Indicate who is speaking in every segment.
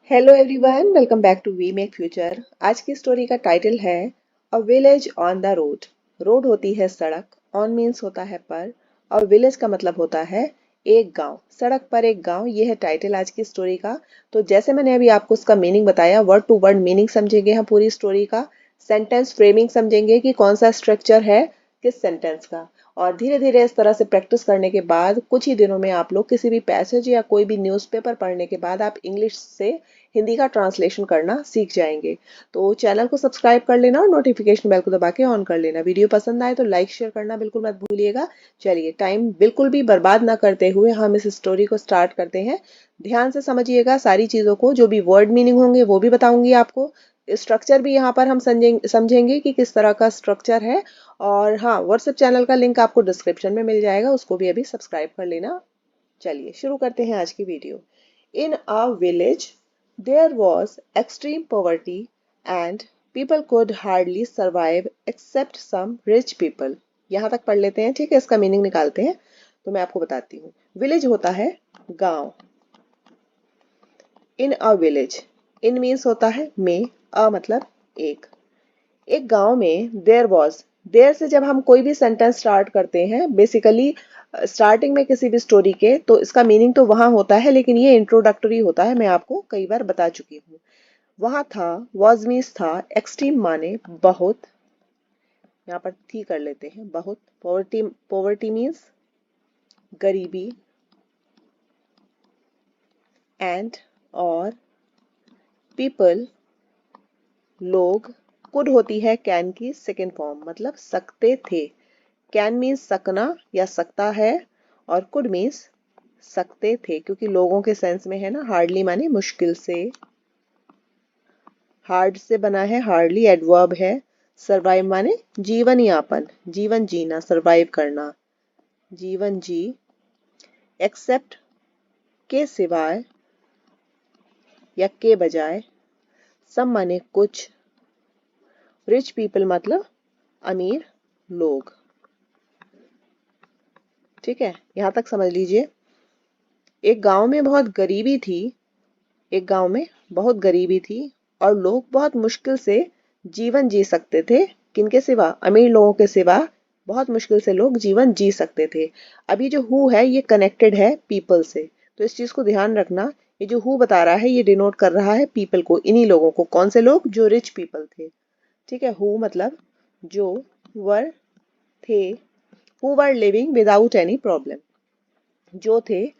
Speaker 1: Hello everyone, welcome back to we make future. आज की story का टाइटल है a village on the road. Road होती है सड़क, ऑन मीन्स होता है पर, और विलेज का मतलब होता है एक गांव। सड़क पर एक गांव, ये है टाइटल आज की स्टोरी का। तो जैसे मैंने अभी आपको उसका मीनिंग बताया, वर्ड टू वर्ड मीनिंग समझेंगे हम पूरी स्टोरी का। सेंटेंस फ्रेमिंग समझेंगे कि कौन सा स्ट्रक्चर है किस सेंटेंस का। और धीरे धीरे इस तरह से प्रैक्टिस करने के बाद कुछ ही दिनों में आप लोग किसी भी पैसेज या कोई भी न्यूज़पेपर पढ़ने के बाद आप इंग्लिश से हिंदी का ट्रांसलेशन करना सीख जाएंगे। तो चैनल को सब्सक्राइब कर लेना और नोटिफिकेशन बेल को दबा के ऑन कर लेना। वीडियो पसंद आए तो लाइक शेयर करना बिल्कुल मत भूलिएगा। चलिए, टाइम बिल्कुल भी बर्बाद ना करते हुए हम इस स्टोरी को स्टार्ट करते हैं। ध्यान से समझिएगा सारी चीज़ों को, जो भी वर्ड मीनिंग होंगे वो भी बताऊंगी आपको। स्ट्रक्चर भी यहाँ पर हम समझेंगे कि किस तरह का स्ट्रक्चर है। और हाँ, व्हाट्सएप चैनल का लिंक आपको डिस्क्रिप्शन में मिल जाएगा, उसको भी अभी सब्सक्राइब कर लेना। चलिए शुरू करते हैं आज की video. In a village there was extreme poverty and people could hardly survive except some rich people। यहाँ तक पढ़ लेते हैं, ठीक है। इसका मीनिंग निकालते हैं। तो मैं आपको बताती हूँ। विलेज होता है गांव। इन अ विलेज, इन मीन्स होता है में, अ मतलब एक। एक गांव में देयर वॉज, देयर से जब हम कोई भी सेंटेंस स्टार्ट करते हैं, बेसिकली स्टार्टिंग में किसी भी स्टोरी के, तो इसका मीनिंग तो वहां होता है, लेकिन ये इंट्रोडक्टरी होता है। मैं आपको कई बार बता चुकी हूँ। वहां था, वॉज मीन्स था, एक्सट्रीम माने बहुत, यहाँ पर थी कर लेते हैं, बहुत। पॉवर्टी, पॉवर्टी मीन्स गरीबी। एंड और पीपल लोग। कुड होती है कैन की सेकेंड फॉर्म, मतलब सकते थे। कैन मीन्स सकना या सकता है, और कुड मीन्स सकते थे, क्योंकि लोगों के सेंस में है ना। हार्डली माने मुश्किल से, हार्ड से बना है, हार्डली एडवर्ब है। सरवाइव माने जीवन यापन, जीवन जीना, सरवाइव करना, जीवन जी। एक्सेप्ट के सिवाय या के बजाय। सम माने कुछ। रिच पीपल मतलब अमीर लोग। ठीक है, यहां तक समझ लीजिए। एक गांव में बहुत गरीबी थी, एक गांव में बहुत गरीबी थी, और लोग बहुत मुश्किल से जीवन जी सकते थे। किनके सिवा? अमीर लोगों के सिवा बहुत मुश्किल से लोग जीवन जी सकते थे। अभी जो हु है ये कनेक्टेड है पीपल से, तो इस चीज को ध्यान रखना। ये जो हु बता रहा है ये डिनोट कर रहा है पीपल को, इन्हीं लोगों को। कौन से लोग? जो रिच पीपल थे। ठीक है, हु मतलब जो वर थे, who were living without any problem, जो थे।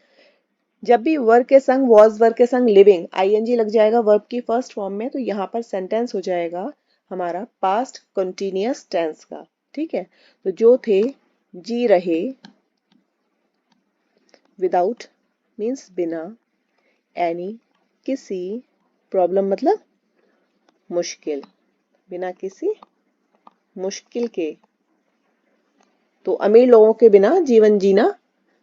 Speaker 1: जब भी वर्ब के संग, वॉज वर्ब के संग लिविंग आईएनजी लग जाएगा वर्ब की फर्स्ट फॉर्म में, तो यहाँ पर सेंटेंस हो जाएगा हमारा पास्ट कंटिन्यूअस टेंस का। ठीक है, तो जो थे, जी रहे, विदाउट मीन्स बिना, एनी किसी, प्रॉब्लम मतलब मुश्किल, बिना किसी मुश्किल के। तो अमीर लोगों के बिना जीवन जीना,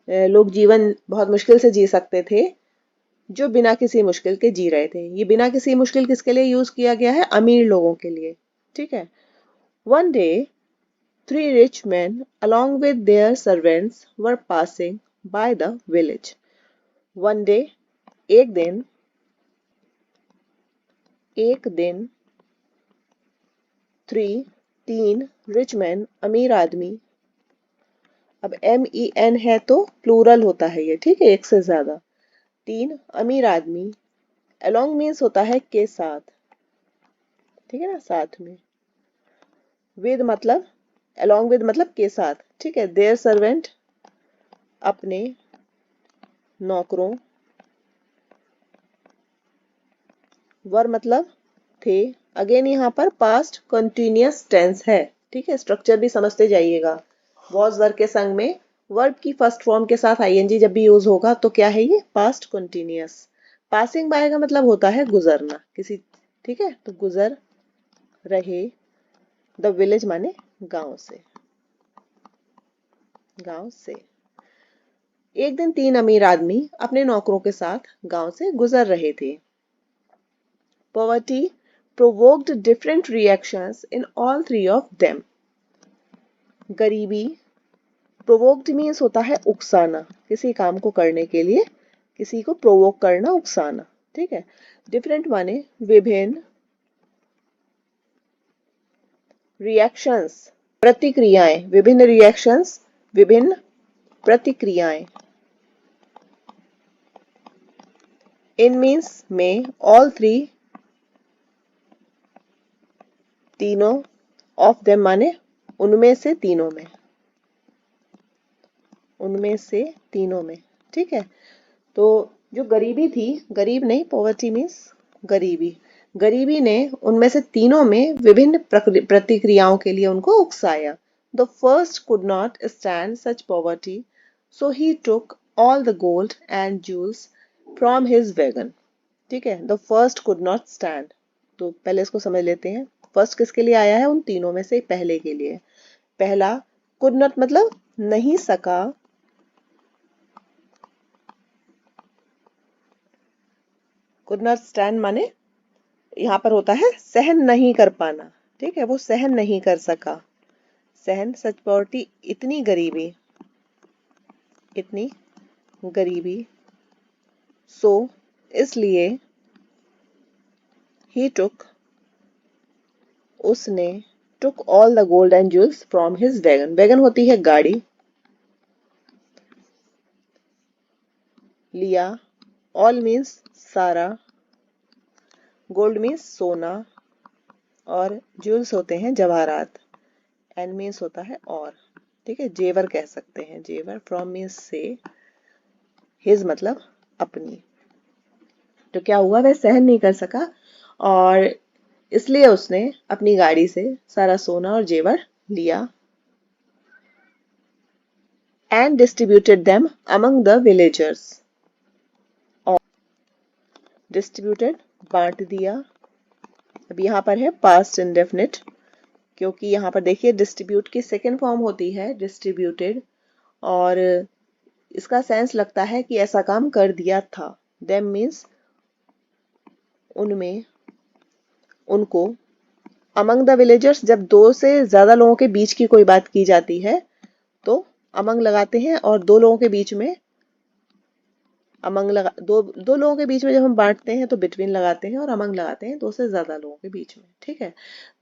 Speaker 1: लोग जीवन बहुत मुश्किल से जी सकते थे, जो बिना किसी मुश्किल के जी रहे थे। ये बिना किसी मुश्किल किसके लिए यूज किया गया है? अमीर लोगों के लिए। ठीक है। One day three rich men along with their servants were passing by the village। One day एक दिन, थ्री तीन, रिच मैन अमीर आदमी। अब MEN है तो प्लूरल होता है ये, ठीक है, एक से ज्यादा। तीन अमीर आदमी, along मीन्स होता है के साथ, ठीक है ना, साथ में। विद मतलब, along with मतलब के साथ, ठीक है। देयर सर्वेंट अपने नौकरों, वर मतलब थे। अगेन यहाँ पर पास्ट कंटिन्यूअस टेंस है, ठीक है। स्ट्रक्चर भी समझते जाइएगा। वॉज वर्ब के संग में वर्ब की फर्स्ट फॉर्म के साथ आईएनजी जब भी यूज होगा तो क्या है ये? Past continuous. पासिंग बाय का मतलब होता है गुजरना किसी, ठीक है। तो गुजर रहे, द विलेज माने गांव से, गांव से। एक दिन तीन अमीर आदमी अपने नौकरों के साथ गांव से गुजर रहे थे। Poverty provoked different reactions in all three of them। गरीबी, प्रोवोक्ड मीन्स होता है उकसाना, किसी काम को करने के लिए किसी को प्रोवोक करना, उकसाना। ठीक है। डिफरेंट माने विभिन्न, रिएक्शंस प्रतिक्रियाएं, विभिन्न रिएक्शंस विभिन्न प्रतिक्रियाएं। इन मीन्स में, ऑल थ्री तीनों, ऑफ देम माने उनमें से तीनों में, उनमें से तीनों में। ठीक है। तो जो गरीबी थी, गरीब नहीं, पॉवर्टी मीन्स गरीबी, गरीबी ने उनमें से तीनों में विभिन्न प्रतिक्रियाओं के लिए उनको उकसाया। The first could not stand such poverty, so he took all the gold and jewels from his wagon. ठीक है। The first could not stand, तो पहले इसको समझ लेते हैं। फर्स्ट किसके लिए आया है? उन तीनों में से पहले के लिए। पहला कुड नॉट मतलब नहीं सका, कुड नॉट स्टैंड माने यहां पर होता है सहन नहीं कर पाना। ठीक है, वो सहन नहीं कर सका। सहन, सच पॉवर्टी, इतनी गरीबी, इतनी गरीबी। सो इसलिए, ही टुक उसने, टुक all the gold and jewels from his wagon. Wagon होती है गाड़ी, लिया, ऑल मीन्स सारा, गोल्ड मीन्स सोना, और ज्वेल्स होते हैं जवाहरात, एंड मीन्स होता है और। ठीक है, जेवर कह सकते हैं, जेवर। फ्रॉम मीन्स से, हिज मतलब अपनी। तो क्या हुआ, वह सहन नहीं कर सका और इसलिए उसने अपनी गाड़ी से सारा सोना और जेवर लिया। And distributed them among the villagers, और डिस्ट्रीब्यूटेड बांट दिया। अब यहाँ पर है पास्ट इंडेफिनिट, क्योंकि यहाँ पर देखिए डिस्ट्रीब्यूट की सेकेंड फॉर्म होती है डिस्ट्रीब्यूटेड, और इसका सेंस लगता है कि ऐसा काम कर दिया था। देम मीन्स उनमें, उनको। अमंग द विलेजर्स, जब दो से ज्यादा लोगों के बीच की कोई बात की जाती है तो अमंग लगाते हैं, और दो लोगों के बीच में अमंग लगा, दो लोगों के बीच में जब हम बांटते हैं तो बिटवीन लगाते हैं, और अमंग लगाते हैं दो से ज्यादा लोगों के बीच में। ठीक है।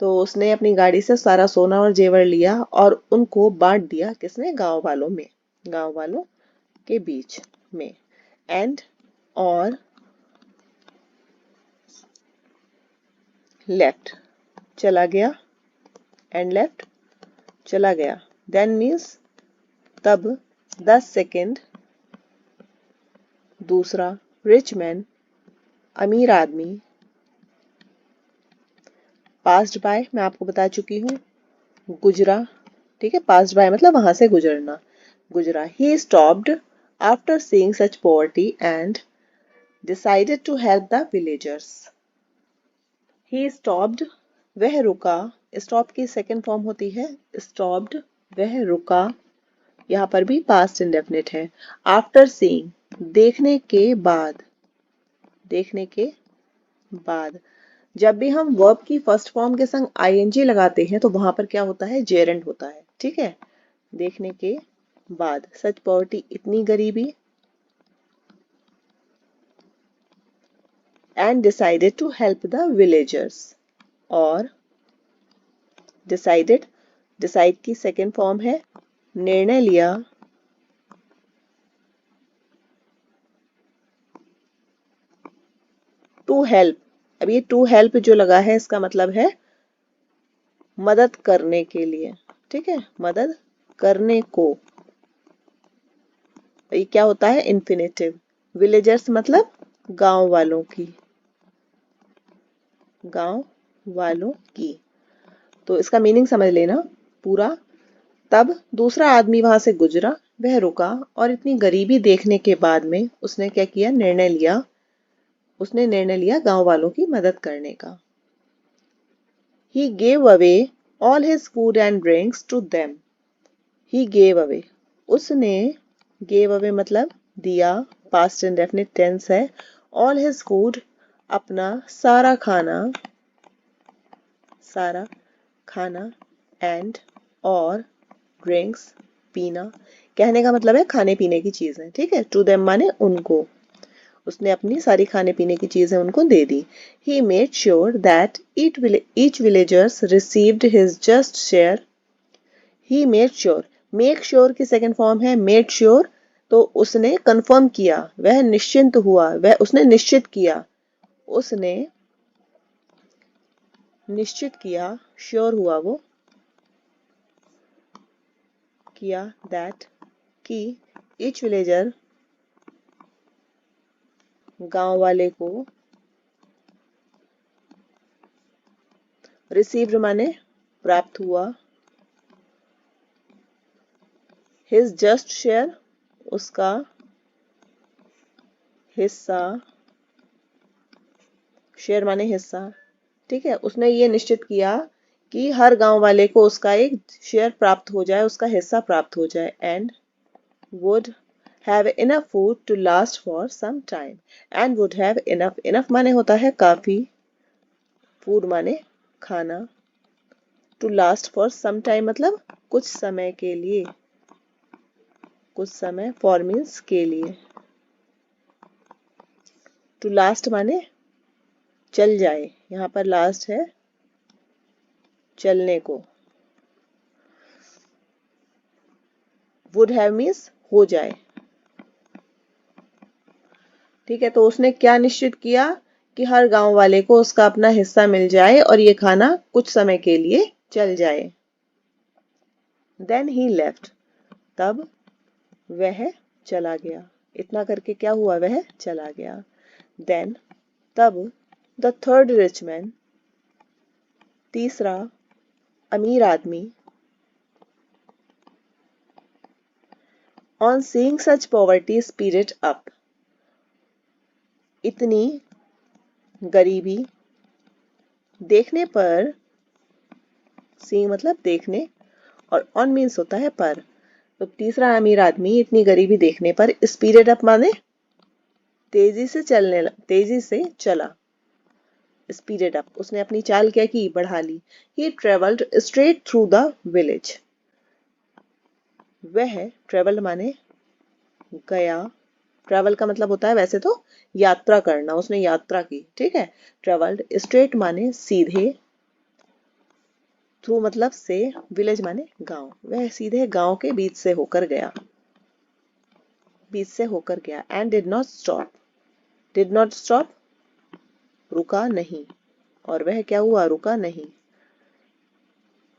Speaker 1: तो उसने अपनी गाड़ी से सारा सोना और जेवर लिया और उनको बांट दिया, किसने? गांव वालों में, गांव वालों के बीच में। एंड, और लेफ्ट, चला गया, एंड लेफ्ट, चला गया। देन मीन्स तब, 10 सेकेंड, दूसरा, रिच मैन, अमीर आदमी, पास्ड बाय, मैं आपको बता चुकी हूँ, गुजरा। ठीक है, पास्ड बाय मतलब वहां से गुजरना, गुजरा। He stopped after seeing such poverty and decided to help the villagers. He stopped, वह रुका, स्टॉप की सेकेंड फॉर्म होती है स्टॉप्ड, वह रुका, यहाँ पर भी पास्ट इंडेफिनिट है। आफ्टर सीइंग, देखने के बाद, देखने के बाद। जब भी हम वर्ब की फर्स्ट फॉर्म के संग आईएनजी लगाते हैं तो वहां पर क्या होता है? जेरेंड होता है। ठीक है, देखने के बाद। सच पॉवर्टी, इतनी गरीबी, and decided to help the villagers, और डिसाइडेड, डिसाइड की सेकेंड फॉर्म है निर्णय लिया, टू हेल्प। अब ये टू हेल्प जो लगा है इसका मतलब है मदद करने के लिए। ठीक है, मदद करने को। ये क्या होता है? इन्फिनेटिव। विलेजर्स मतलब गांव वालों की, गांव वालों की। तो इसका मीनिंग समझ लेना पूरा। तब दूसरा आदमी वहां से गुजरा, वह रुका, और इतनी गरीबी देखने के बाद में उसने क्या किया? निर्णय लिया, उसने निर्णय लिया गांव वालों की मदद करने का। He gave away all his food and drinks to them. He gave away, उसने, gave away मतलब दिया, past indefinite tense है। all his food, अपना सारा खाना, सारा खाना, and, और, drinks, पीना। कहने का मतलब है खाने पीने की चीजें। ठीक है, to them माने उनको, उसने अपनी सारी खाने पीने की चीजें उनको दे दी। He made sure that each villagers received his just share. He made sure. Make sure की सेकंड फॉर्म है made sure, तो उसने कंफर्म किया, वह निश्चिंत हुआ, वह उसने निश्चित किया, उसने निश्चित किया, श्योर हुआ वो, किया, दैट, कि each villager, गांव वाले को, रिसीव्ड माने प्राप्त हुआ, his just share, उसका हिस्सा, शेयर माने हिस्सा, ठीक है। उसने ये निश्चित किया कि हर गांव वाले को उसका एक शेयर प्राप्त हो जाए, उसका हिस्सा प्राप्त हो जाए। And would have enough food to last for some time. And would have enough, enough माने होता है काफी, फूड माने खाना, to last for some time मतलब कुछ समय के लिए, कुछ समय, फॉर मीन्स के लिए, टू लास्ट माने चल जाए, यहाँ पर लास्ट है चलने को, वुड हैव मीन्स हो जाए, ठीक है। तो उसने क्या निश्चित किया कि हर गांव वाले को उसका अपना हिस्सा मिल जाए और ये खाना कुछ समय के लिए चल जाए। देन ही लेफ्ट, तब वह चला गया, इतना करके क्या हुआ, वह चला गया। देन, तब, द थर्ड रिच मैन, तीसरा अमीर आदमी, on seeing such poverty speeded up, इतनी गरीबी देखने पर, सीइंग मतलब देखने, और ऑन मीन्स होता है पर, तो तीसरा अमीर आदमी इतनी गरीबी देखने पर स्पीडेड अप माने तेजी से चला, स्पीडेड अप, उसने अपनी चाल क्या की, बढ़ा ली। He travelled straight through the village, वह ट्रेवल्ड माने गया, ट्रेवल का मतलब होता है वैसे तो यात्रा करना, उसने यात्रा की, ठीक है। ट्रेवल्ड, स्ट्रेट माने सीधे, थ्रू मतलब से, विलेज माने गांव, वह सीधे गांव के बीच से होकर गया, बीच से होकर गया। And did not stop, did not stop रुका नहीं, और वह क्या हुआ, रुका नहीं।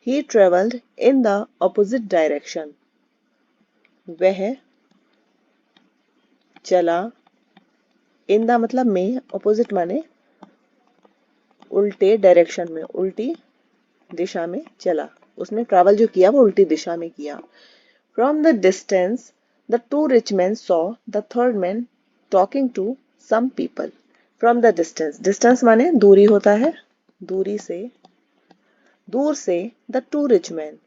Speaker 1: He travelled in the opposite direction, वह चला, इन द मतलब में, ऑपोजिट माने उल्टे, डायरेक्शन में उल्टी दिशा में चला, उसने ट्रैवल जो किया वो उल्टी दिशा में किया। From the distance the two rich man saw the third man talking to some people. From the distance, distance माने दूरी होता है, दूरी से, दूर से, द टू रिच मैन,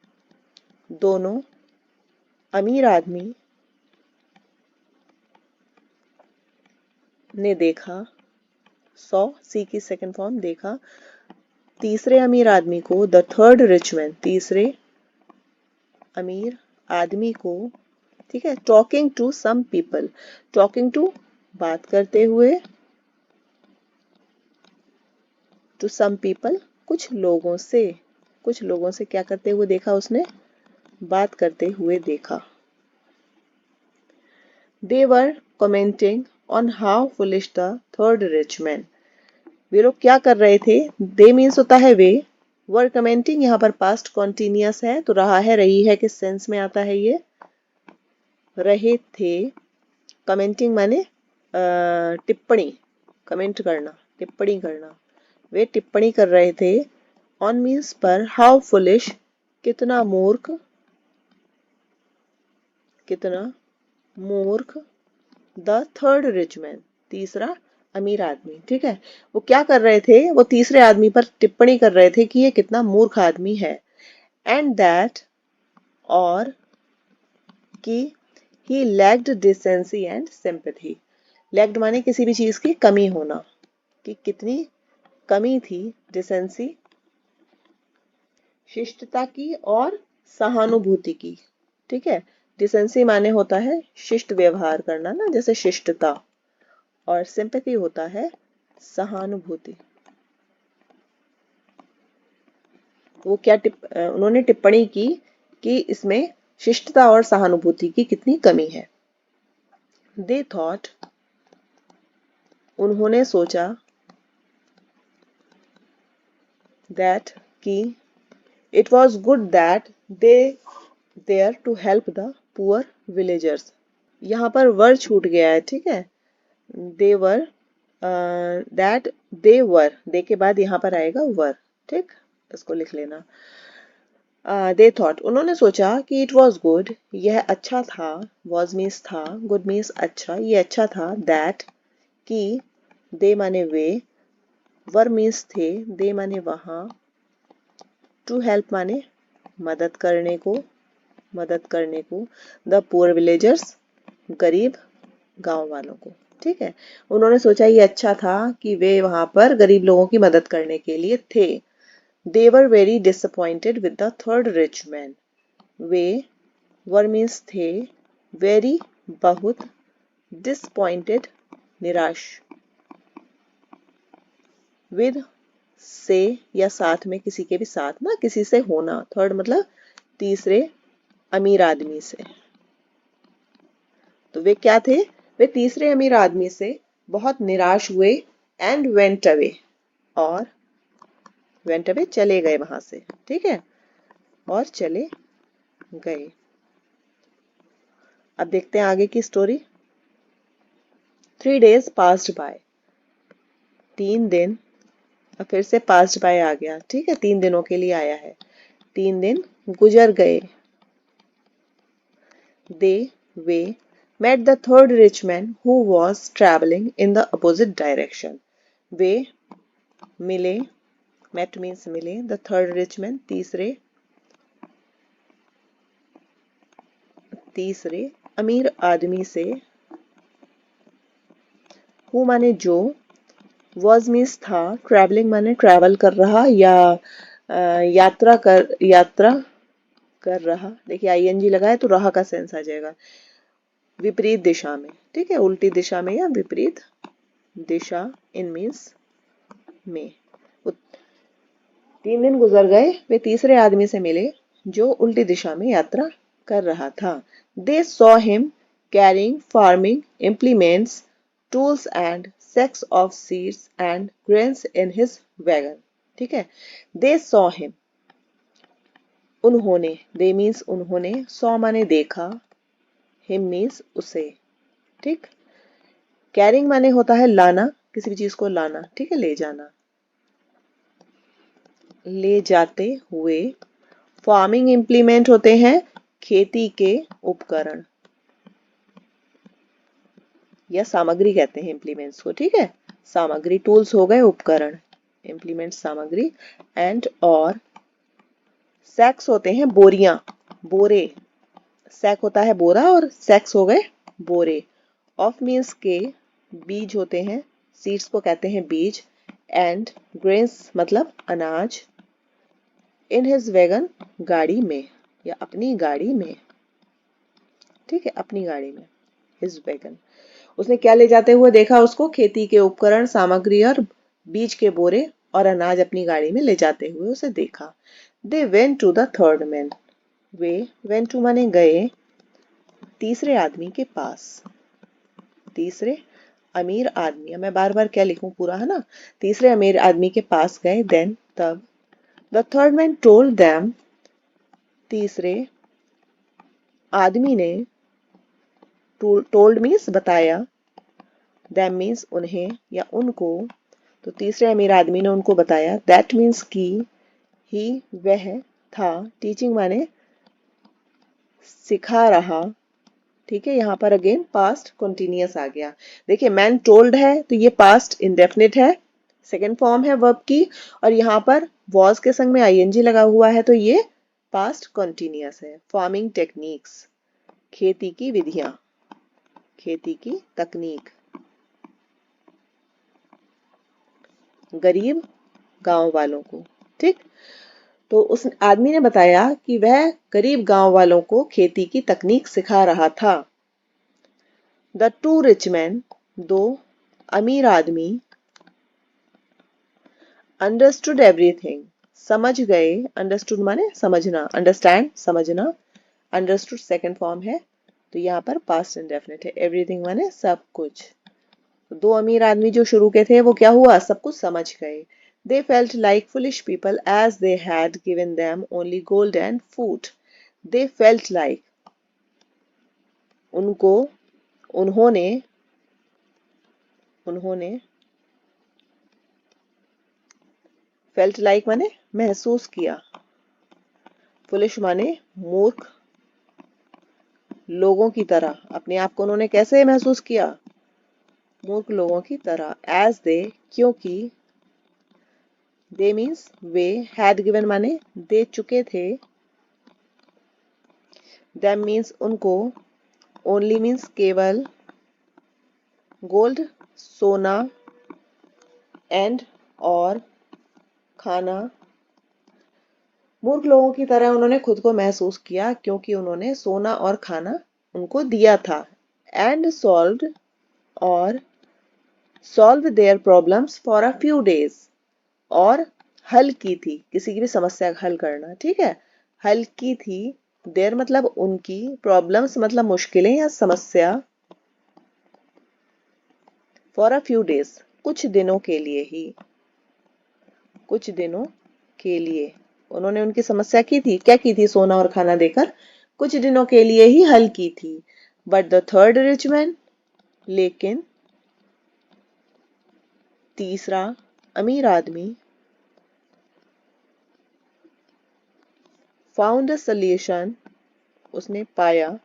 Speaker 1: दोनों अमीर आदमी ने देखा, सॉ, सी की सेकंड फॉर्म, देखा, तीसरे अमीर आदमी को, द थर्ड रिच मैन, तीसरे अमीर आदमी को, ठीक है। Talking to some people, talking to बात करते हुए, टू सम पीपल कुछ लोगों से, कुछ लोगों से क्या करते हुए देखा उसने, बात करते हुए देखा। They were commenting on how foolish the third rich man. वे लोग क्या कर रहे थे, दे मीन्स होता है वे, वर कमेंटिंग यहाँ पर पास्ट कॉन्टिन्यूअस है, तो रहा है, रही है किस सेंस में आता है ये, रहे थे, कमेंटिंग माने टिप्पणी, कमेंट करना, टिप्पणी करना, वे टिप्पणी कर रहे थे, ऑन मीन्स पर, हाउ फुलिश कितना मूर्ख, कितना मूर्ख, द थर्ड रिच मैन तीसरा अमीर आदमी, ठीक है। वो क्या कर रहे थे, वो तीसरे आदमी पर टिप्पणी कर रहे थे कि ये कितना मूर्ख आदमी है। एंड दैट, और कि he lacked decency and sympathy, lacked माने किसी भी चीज की कमी होना, कि कितनी कमी थी, डिसेंसी शिष्टता की और सहानुभूति की, ठीक है। डिसेंसी माने होता है शिष्ट व्यवहार करना ना, जैसे शिष्टता, और सिंपैथी होता है सहानुभूति। वो क्या उन्होंने टिप्पणी की कि इसमें शिष्टता और सहानुभूति की कितनी कमी है। They thought, उन्होंने सोचा, that कि it was good that they there to help the poor villagers। यहाँ पर वर्ड छूट गया है, ठीक है। they were that they were, दे के बाद यहाँ पर आएगा वर, ठीक, इसको लिख लेना। they thought, उन्होंने सोचा कि it was good, यह अच्छा था, was means था, good means अच्छा, ये अच्छा था, that कि they माने वे, were means थे, they माने वहाँ, to help माने मदद करने को, the poor villagers गरीब गांव वालों को, ठीक है। उन्होंने सोचा ये अच्छा था कि वे वहां पर गरीब लोगों की मदद करने के लिए थे। They were very disappointed with the third rich man। Way were means थे, very बहुत, disappointed निराश, with से या साथ में, किसी के भी साथ ना, किसी से होना, थर्ड मतलब तीसरे अमीर आदमी से। तो वे क्या थे, वे तीसरे अमीर आदमी से बहुत निराश हुए। एंड वेंट अवे, और वेंट अवे चले गए वहां से, ठीक है, और चले गए। अब देखते हैं आगे की स्टोरी। 3 days passed by, 3 दिन, अब फिर से passed by आ गया, ठीक है, 3 दिनों के लिए आया है। 3 दिन गुजर गए। They way met the third rich man who was traveling in the opposite direction। वे मिले, met means मिले, the third rich man तीसरे अमीर आदमी से। who माने जो, was means था, traveling माने ट्रैवल कर रहा या यात्रा कर रहा। देखिए आईएनजी लगा है तो रहा का सेंस आ जाएगा, विपरीत दिशा में, ठीक है, उल्टी दिशा में या विपरीत दिशा, इन मीन्स में। 3 दिन गुजर गए, वे तीसरे आदमी से मिले जो उल्टी दिशा में यात्रा कर रहा था। They saw him carrying farming implements, tools and sacks of seeds and grains in his wagon, ठीक है। They saw him, उन्होंने, they means उन्होंने, saw माने देखा, him means उसे, ठीक। कैरिंग माने होता है लाना, किसी भी चीज को लाना, ठीक है, ले जाना, ले जाते हुए। फार्मिंग इम्प्लीमेंट होते हैं खेती के उपकरण या सामग्री कहते हैं इम्प्लीमेंट्स को, ठीक है। सामग्री टूल्स हो गए, उपकरण इम्प्लीमेंट सामग्री। एंड और सैक्स होते हैं बोरियां, बोरे, सैक होता है बोरा और सैक्स हो गए बोरे। ऑफ मीन्स के, बीज होते हैं, सीड्स को कहते हैं बीज। एंड ग्रेन्स मतलब अनाज। इन हिज वैगन गाड़ी में या अपनी गाड़ी में, ठीक है, अपनी गाड़ी में, हिज वैगन। उसने क्या ले जाते हुए देखा उसको, खेती के उपकरण, सामग्री और बीज के बोरे और अनाज अपनी गाड़ी में ले जाते हुए उसे देखा। They went to the third man, they went to माने गए, तीसरे आदमी के पास, तीसरे अमीर आदमी, मैं बार बार क्या लिखूं पूरा, है ना, तीसरे अमीर आदमी के पास गए। देन तब, the third man told them, तीसरे आदमी ने, टोल्ड मीन्स बताया, देम मीन्स उन्हें या उनको, तो तीसरे अमीर आदमी ने उनको बताया। दैट मीन्स की, ही वह था, टीचिंग माने सिखा रहा, ठीक है। यहाँ पर अगेन पास्ट कंटिन्यूअस आ गया। देखिए मैन टोल्ड है तो ये पास्ट इंडेफिनिट है, सेकेंड फॉर्म है वर्ब की, और यहाँ पर वॉज के संग में आईएनजी लगा हुआ है तो ये पास्ट कंटिन्यूअस है। फार्मिंग टेक्निक्स, खेती की विधियां, खेती की तकनीक। गरीब गांव वालों को, ठीक। तो उस आदमी ने बताया कि वह गरीब गांव वालों को खेती की तकनीक सिखा रहा था। द टू रिच मैन, दो अमीर आदमी अंडरस्टूड एवरीथिंग, समझ गए। अंडरस्टूड माने समझना, अंडरस्टैंड समझना। अंडरस्टूड सेकंड फॉर्म है, तो यहाँ पर पास्ट इंडेफिनिट है। एवरीथिंग माने सब कुछ। तो दो अमीर आदमी जो शुरू के थे वो क्या हुआ, सब कुछ समझ गए। They felt like foolish people as they had given them only gold and food. They felt like, उनको, उन्होंने, उन्होंने फेल्ट लाइक माने महसूस किया। फुलिश माने मूर्ख, लोगों की तरह। अपने आप को उन्होंने कैसे महसूस किया, मूर्ख लोगों की तरह। एज दे, क्योंकि। दे मीन्स वे, हैड गिवन माने दे चुके थे। देम मीन्स उनको, ओनली मीन्स केवल, गोल्ड सोना, एंड और खाना। मूर्ख लोगों की तरह उन्होंने खुद को महसूस किया क्योंकि उन्होंने सोना और खाना उनको दिया था। एंड सॉल्व्ड, और solve their problems for a few days, और हल की थी, किसी की भी समस्या हल करना, ठीक है। हल की थी, देयर मतलब उनकी, प्रॉब्लम्स मतलब मुश्किलें या समस्या, फॉर अ फ्यू डेज कुछ दिनों के लिए ही, कुछ दिनों के लिए उन्होंने उनकी समस्या की थी। क्या की थी, सोना और खाना देकर कुछ दिनों के लिए ही हल की थी। But the third rich man, लेकिन तीसरा अमीर आदमी, फाउंड अ सोल्यूशन, उसने पाया,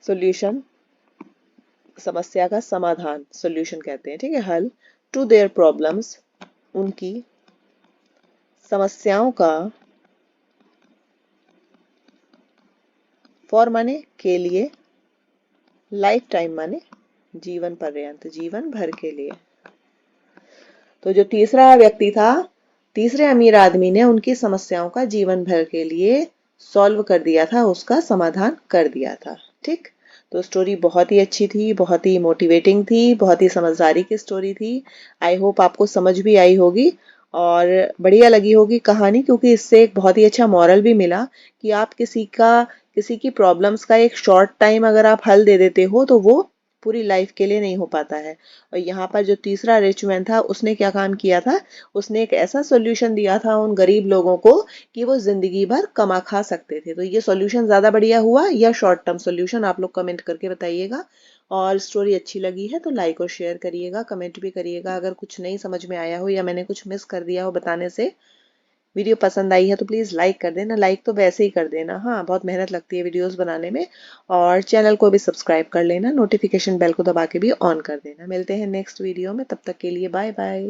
Speaker 1: सोल्यूशन समस्या का समाधान, सोल्यूशन कहते हैं, ठीक है, हल। टू देयर प्रॉब्लम्स, उनकी समस्याओं का, फॉर माने के लिए, लाइफ टाइम माने जीवन पर्यंत, जीवन भर के लिए। तो जो तीसरा व्यक्ति था, तीसरे अमीर आदमी ने उनकी समस्याओं का जीवन भर के लिए सॉल्व कर दिया था, उसका समाधान कर दिया था, ठीक। तो स्टोरी बहुत ही अच्छी थी, बहुत ही मोटिवेटिंग थी, बहुत ही समझदारी की स्टोरी थी। आई होप आपको समझ भी आई होगी और बढ़िया लगी होगी कहानी, क्योंकि इससे एक बहुत ही अच्छा मॉरल भी मिला कि आप किसी की प्रॉब्लम्स का एक शॉर्ट टाइम अगर आप हल दे देते हो तो वो पूरी लाइफ के लिए नहीं हो पाता है। और यहाँ पर जो तीसरा रिच मैन था उसने क्या काम किया था, उसने एक ऐसा सॉल्यूशन दिया था उन गरीब लोगों को कि वो जिंदगी भर कमा खा सकते थे। तो ये सॉल्यूशन ज्यादा बढ़िया हुआ या शॉर्ट टर्म सॉल्यूशन, आप लोग कमेंट करके बताइएगा। और स्टोरी अच्छी लगी है तो लाइक और शेयर करिएगा, कमेंट भी करिएगा। अगर कुछ नहीं समझ में आया हो या मैंने कुछ मिस कर दिया हो बताने से, वीडियो पसंद आई है तो प्लीज़ लाइक कर देना। लाइक तो वैसे ही कर देना, हाँ बहुत मेहनत लगती है वीडियोस बनाने में। और चैनल को भी सब्सक्राइब कर लेना, नोटिफिकेशन बेल को दबा के भी ऑन कर देना। मिलते हैं नेक्स्ट वीडियो में, तब तक के लिए बाय बाय।